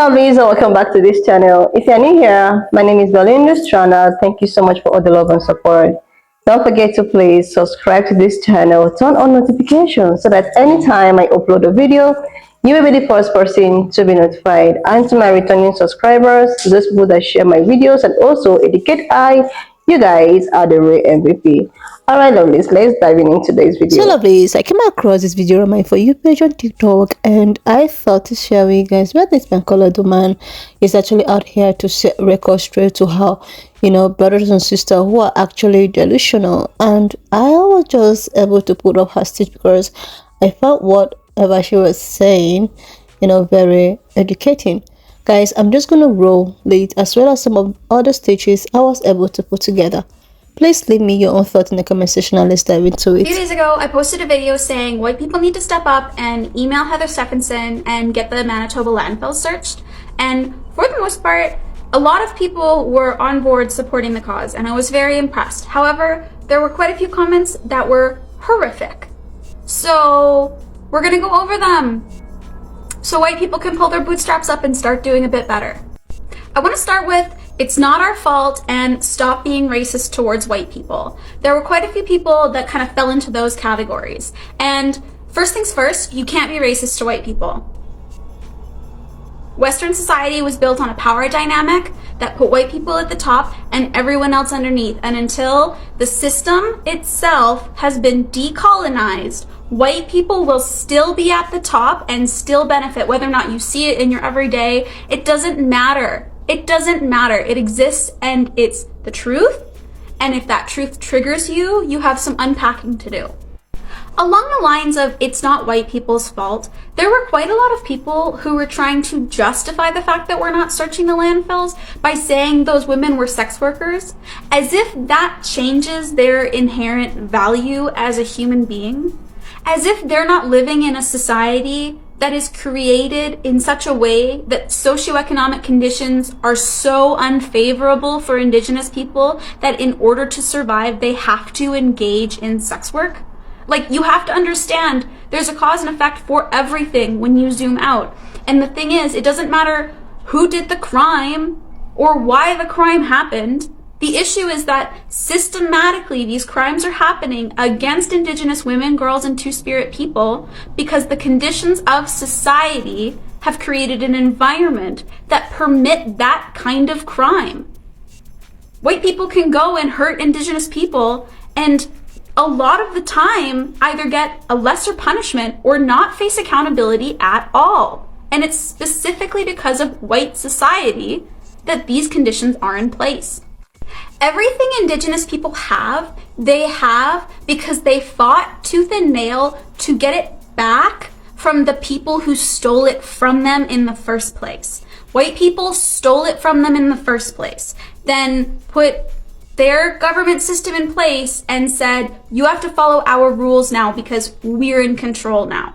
lovelies, and welcome back to this channel. If you're new here, my name is Belinda Strana. Thank you so much for all the love and support. Don't forget to please subscribe to this channel, turn on notifications so that anytime I upload a video, you will be the first person to be notified. And to my returning subscribers, to those people that share my videos and also educate I, you guys are the real MVP. Alright, lovelies, let's dive in into today's video. So lovelies, I came across this video on my For You page on TikTok and I thought to share with you guys where this colored woman is actually out here to set record straight to how, brothers and sisters who are actually delusional. And I was just able to put up her stitch because I felt whatever she was saying, very educating. Guys, I'm just gonna roll it as well as some of other stitches I was able to put together. Please leave me your own thoughts in the comment section and let's dive into it. A few days ago, I posted a video saying white people need to step up and email Heather Stephenson and get the Manitoba landfills searched. And for the most part, a lot of people were on board supporting the cause, and I was very impressed. However, there were quite a few comments that were horrific. So we're gonna go over them so white people can pull their bootstraps up and start doing a bit better. I want to start with "It's not our fault" and "Stop being racist towards white people." There were quite a few people that kind of fell into those categories. And first things first, you can't be racist to white people. Western society was built on a power dynamic that put white people at the top and everyone else underneath. And until the system itself has been decolonized, white people will still be at the top and still benefit, whether or not you see it in your everyday. It doesn't matter. It doesn't matter. It exists and it's the truth. And if that truth triggers you, you have some unpacking to do. Along the lines of "it's not white people's fault," there were quite a lot of people who were trying to justify the fact that we're not searching the landfills by saying those women were sex workers, as if that changes their inherent value as a human being, as if they're not living in a society that is created in such a way that socioeconomic conditions are so unfavorable for Indigenous people that in order to survive, they have to engage in sex work. Like, you have to understand there's a cause and effect for everything when you zoom out. And the thing is, it doesn't matter who did the crime or why the crime happened. The issue is that systematically these crimes are happening against Indigenous women, girls, and Two-Spirit people because the conditions of society have created an environment that permit that kind of crime. White people can go and hurt Indigenous people and a lot of the time either get a lesser punishment or not face accountability at all. And it's specifically because of white society that these conditions are in place. Everything Indigenous people have, they have because they fought tooth and nail to get it back from the people who stole it from them in the first place. White people stole it from them in the first place, then put their government system in place and said, you have to follow our rules now because we're in control now.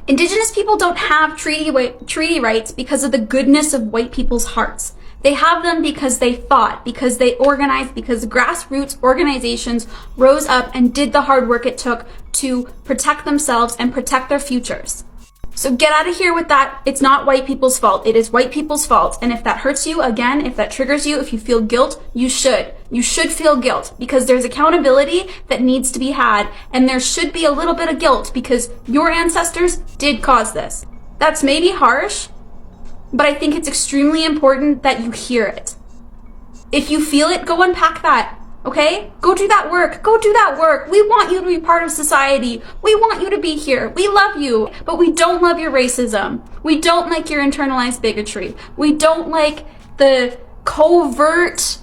Indigenous people don't have treaty rights because of the goodness of white people's hearts. They have them because they fought, because they organized, because grassroots organizations rose up and did the hard work it took to protect themselves and protect their futures. So get out of here with that. It's not white people's fault. It is white people's fault. And if that hurts you, again, if that triggers you, if you feel guilt, you should. You should feel guilt because there's accountability that needs to be had. And there should be a little bit of guilt because your ancestors did cause this. That's maybe harsh, but I think it's extremely important that you hear it. If you feel it, go unpack that. Okay? Go do that work. Go do that work. We want you to be part of society. We want you to be here. We love you, but we don't love your racism. We don't like your internalized bigotry. We don't like the covert,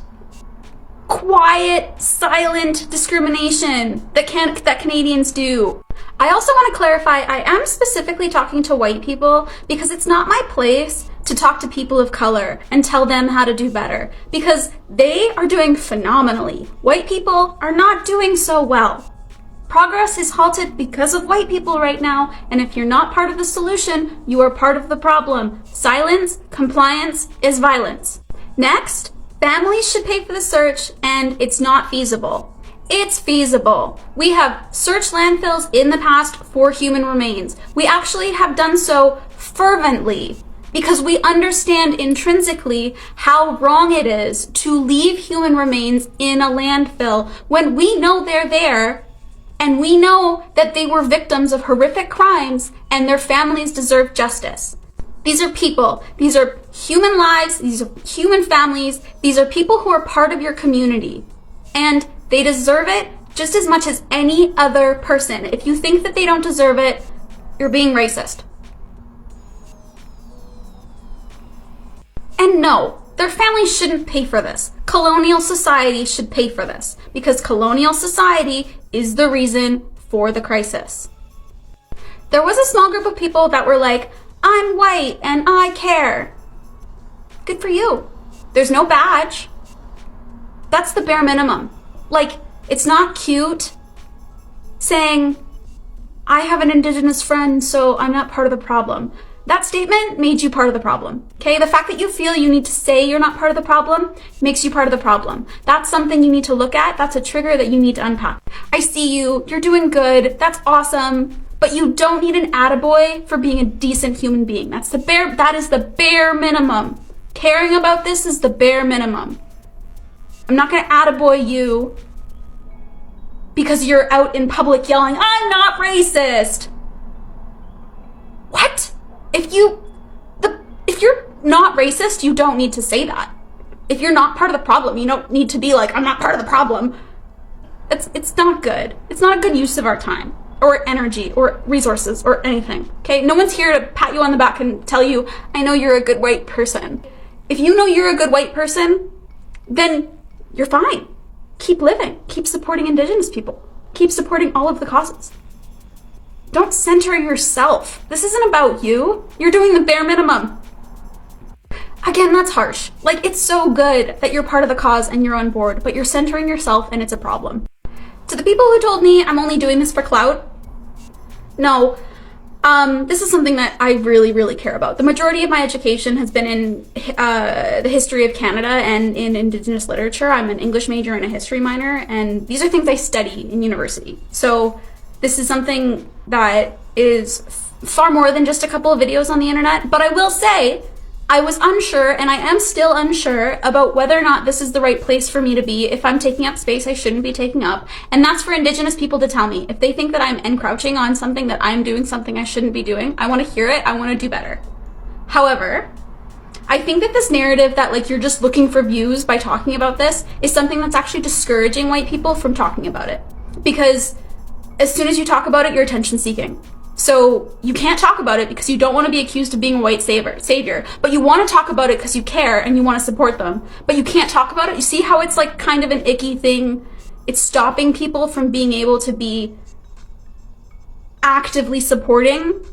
quiet, silent discrimination that Canadians do. I also want to clarify, I am specifically talking to white people because it's not my place to talk to people of color and tell them how to do better because they are doing phenomenally. White people are not doing so well. Progress is halted because of white people right now, and if you're not part of the solution, you are part of the problem. Silence, compliance is violence. Next, families should pay for the search, and it's not feasible. It's feasible. We have searched landfills in the past for human remains. We actually have done so fervently. because we understand intrinsically how wrong it is to leave human remains in a landfill when we know they're there and we know that they were victims of horrific crimes and their families deserve justice. These are people. These are human lives. These are human families. These are people who are part of your community. And they deserve it just as much as any other person. If you think that they don't deserve it, you're being racist. And no, their families shouldn't pay for this. Colonial society should pay for this because colonial society is the reason for the crisis. There was a small group of people that were like, I'm white and I care. Good for you. There's no badge. That's the bare minimum. Like, it's not cute saying, I have an Indigenous friend, so I'm not part of the problem. That statement made you part of the problem, okay? The fact that you feel you need to say you're not part of the problem makes you part of the problem. That's something you need to look at. That's a trigger that you need to unpack. I see you. You're doing good. That's awesome. But you don't need an attaboy for being a decent human being. That is the bare minimum. Caring about this is the bare minimum. I'm not gonna attaboy you because you're out in public yelling, I'm not racist. What? If you're not racist, you don't need to say that. If you're not part of the problem, you don't need to be like, I'm not part of the problem. It's not good. It's not a good use of our time or energy or resources or anything, okay? No one's here to pat you on the back and tell you, I know you're a good white person. If you know you're a good white person, then you're fine. Keep living. Keep supporting Indigenous people. Keep supporting all of the causes. Don't center yourself. This isn't about you. You're doing the bare minimum. Again, that's harsh. Like, it's so good that you're part of the cause and you're on board, but you're centering yourself and it's a problem. To the people who told me I'm only doing this for clout, no, this is something that I really, really care about. The majority of my education has been in the history of Canada and in Indigenous literature. I'm an English major and a history minor, and these are things I study in university. So this is something that is far more than just a couple of videos on the internet. But I will say, I was unsure, and I am still unsure about whether or not this is the right place for me to be. If I'm taking up space I shouldn't be taking up. And that's for Indigenous people to tell me. If they think that I'm encroaching on something, that I'm doing something I shouldn't be doing, I want to hear it. I want to do better. However, I think that this narrative that like you're just looking for views by talking about this is something that's actually discouraging white people from talking about it. Because as soon as you talk about it, you're attention seeking. So you can't talk about it because you don't want to be accused of being a white savior, but you want to talk about it because you care and you want to support them, but you can't talk about it. You see how it's like kind of an icky thing? It's stopping people from being able to be actively supporting.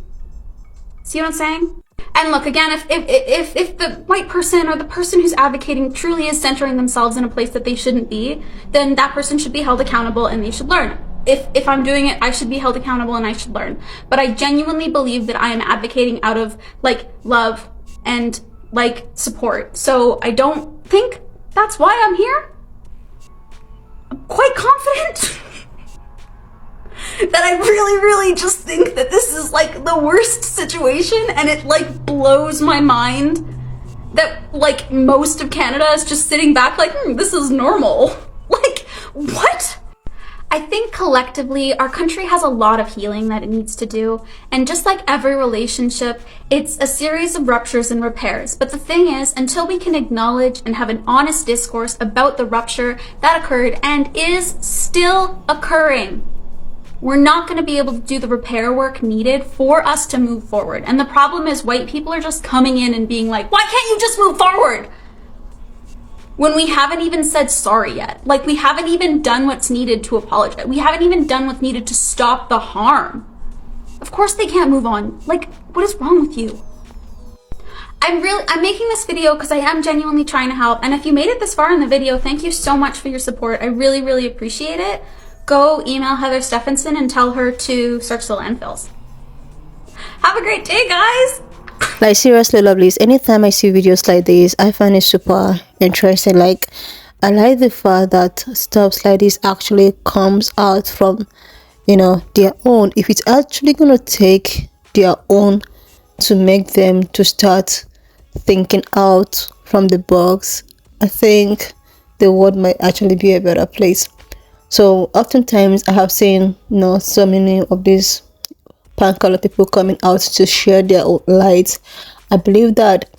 See what I'm saying? And look, again, if the white person or the person who's advocating truly is centering themselves in a place that they shouldn't be, then that person should be held accountable and they should learn. If I'm doing it, I should be held accountable and I should learn. But I genuinely believe that I am advocating out of like love and like support. So I don't think that's why I'm here. I'm quite confident that I really, really just think that this is like the worst situation, and it like blows my mind that like most of Canada is just sitting back like, this is normal. Like, what? I think collectively, our country has a lot of healing that it needs to do. And just like every relationship, it's a series of ruptures and repairs. But the thing is, until we can acknowledge and have an honest discourse about the rupture that occurred and is still occurring, we're not going to be able to do the repair work needed for us to move forward. And the problem is white people are just coming in and being like, why can't you just move forward? When we haven't even said sorry yet. Like, we haven't even done what's needed to apologize. We haven't even done what's needed to stop the harm. Of course they can't move on. Like, what is wrong with you? I'm making this video because I am genuinely trying to help. And if you made it this far in the video, thank you so much for your support. I really, really appreciate it. Go email Heather Stephenson and tell her to search the landfills. Have a great day, guys! Like, seriously, lovelies, anytime I see videos like this, I find it super interesting. Like, I like the fact that stuff like this actually comes out from, their own. If it's actually gonna take their own to make them to start thinking out from the box, I think the world might actually be a better place. So oftentimes I have seen, so many of these pan color people coming out to share their own lights. I believe that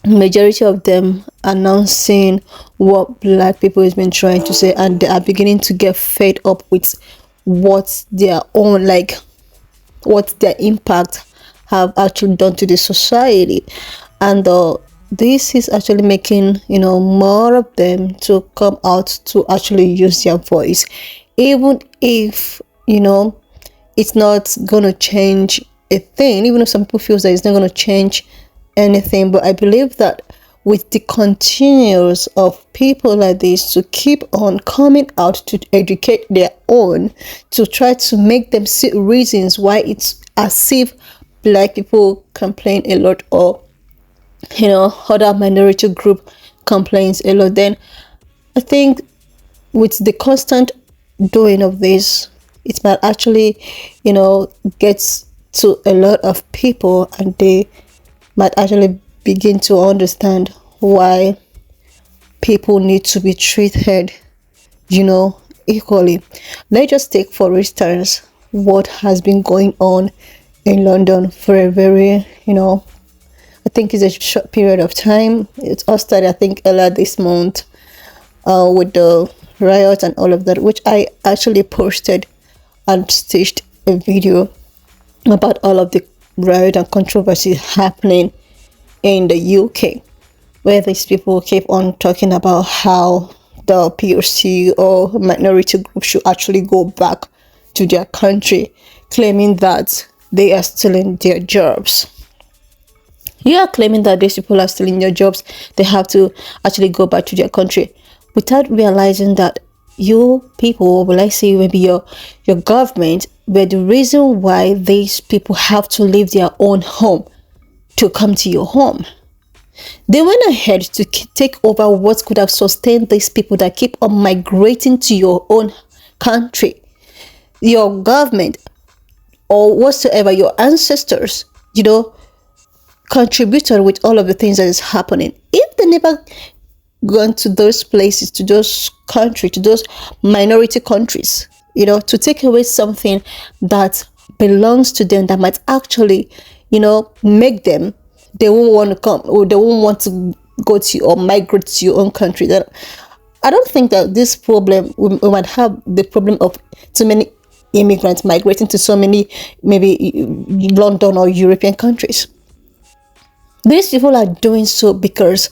majority of them announcing what black people has been trying to say, and they are beginning to get fed up with what their own, like, what their impact have actually done to the society. And this is actually making, more of them to come out to actually use their voice, even if, it's not gonna change a thing, even if some people feel that it's not gonna change anything. But I believe that with the continuous of people like this to keep on coming out to educate their own, to try to make them see reasons why it's as if black people complain a lot, or other minority group complains a lot, then I think with the constant doing of this, it might actually, get to a lot of people, and they might actually begin to understand why people need to be treated, equally. Let's just take, for instance, what has been going on in London for a very, I think it's a short period of time. It all started, I think, earlier this month, with the riots and all of that, which I actually posted and stitched a video about all of the riot and controversy happening in the UK, where these people keep on talking about how the POC or minority group should actually go back to their country, claiming that they are stealing their jobs. You are claiming that these people are stealing their jobs, they have to actually go back to their country, without realizing that you people, will I say maybe your government, were the reason why these people have to leave their own home to come to your home. They went ahead to take over what could have sustained these people that keep on migrating to your own country. Your government, or whatsoever, your ancestors, contributed with all of the things that is happening. If they never gone to those places, to those countries, to those minority countries, to take away something that belongs to them, that might actually, make them, they won't want to come, or they won't want to go to or migrate to your own country. That I don't think that this problem, we might have the problem of too many immigrants migrating to so many, maybe London or European countries. These people are doing so because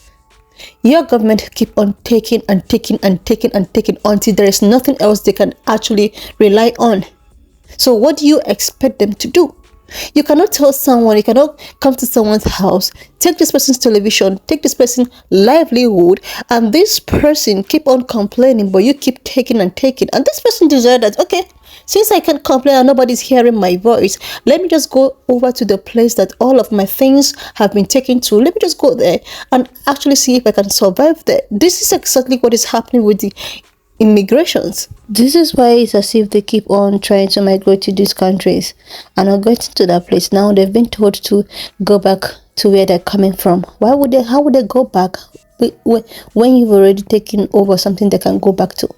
your government keep on taking and taking and taking and taking until there is nothing else they can actually rely on. So what do you expect them to do? You cannot tell someone, you cannot come to someone's house, take this person's television, take this person's livelihood, and this person keep on complaining, but you keep taking and taking. And this person decided that, okay, since I can't complain and nobody's hearing my voice, let me just go over to the place that all of my things have been taken to. Let me just go there and actually see if I can survive there. This is exactly what is happening with the immigrations. This is why it's as if they keep on trying to migrate to these countries and are getting to that place. Now they've been told to go back to where they're coming from. Why would they? How would they go back when you've already taken over something they can go back to?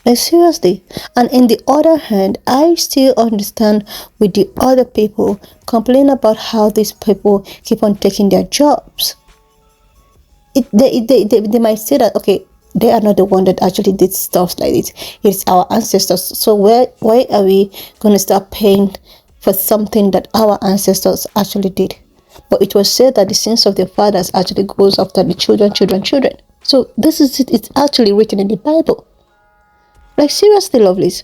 Like, seriously. And in the other hand, I still understand with the other people complain about how these people keep on taking their jobs. They might say that, okay, they are not the one that actually did stuff like this. It's our ancestors. So why are we going to start paying for something that our ancestors actually did? But it was said that the sins of the fathers actually goes after the children. So this is it. It's actually written in the Bible. Like, seriously, lovelies.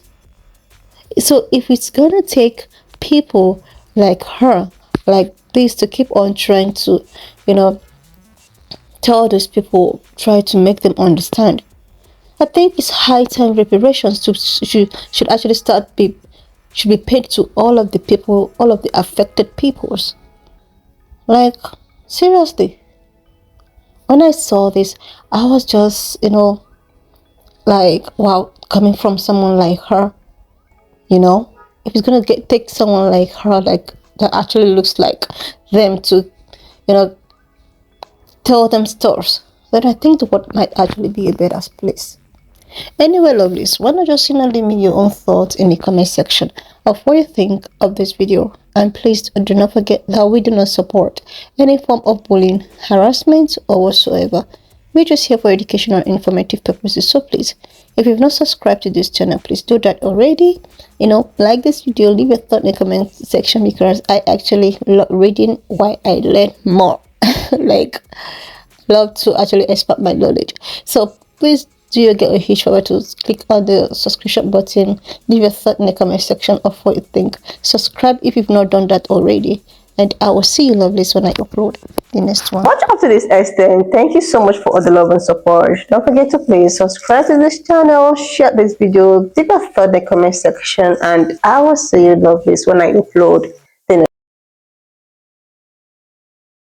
So if it's gonna take people like her, like this, to keep on trying to, tell these people, try to make them understand, I think it's high time reparations should actually should be paid to all of the people, all of the affected peoples. Like, seriously. When I saw this, I was just, like, wow, coming from someone like her, if it's gonna take someone like her, like that actually looks like them, to tell them stories. Then I think the world might actually be a better place. Anyway, lovelies, why not just leave me your own thoughts in the comment section of what you think of this video. And please do not forget that we do not support any form of bullying, harassment, or whatsoever. We're just here for educational and informative purposes. So please, if you've not subscribed to this channel, please do that already. Like this video, leave a thought in the comment section, because I actually love reading why I learn more. Like, love to actually expand my knowledge. So please do you get a huge favor to click on the subscription button, leave a thought in the comment section of what you think, subscribe if you've not done that already, and I will see you lovelies when I upload the next one. Watch up to this extent. Thank you so much for all the love and support. Don't forget to please subscribe to this channel, share this video, leave a thought in the comment section, and I will see you lovelies when I upload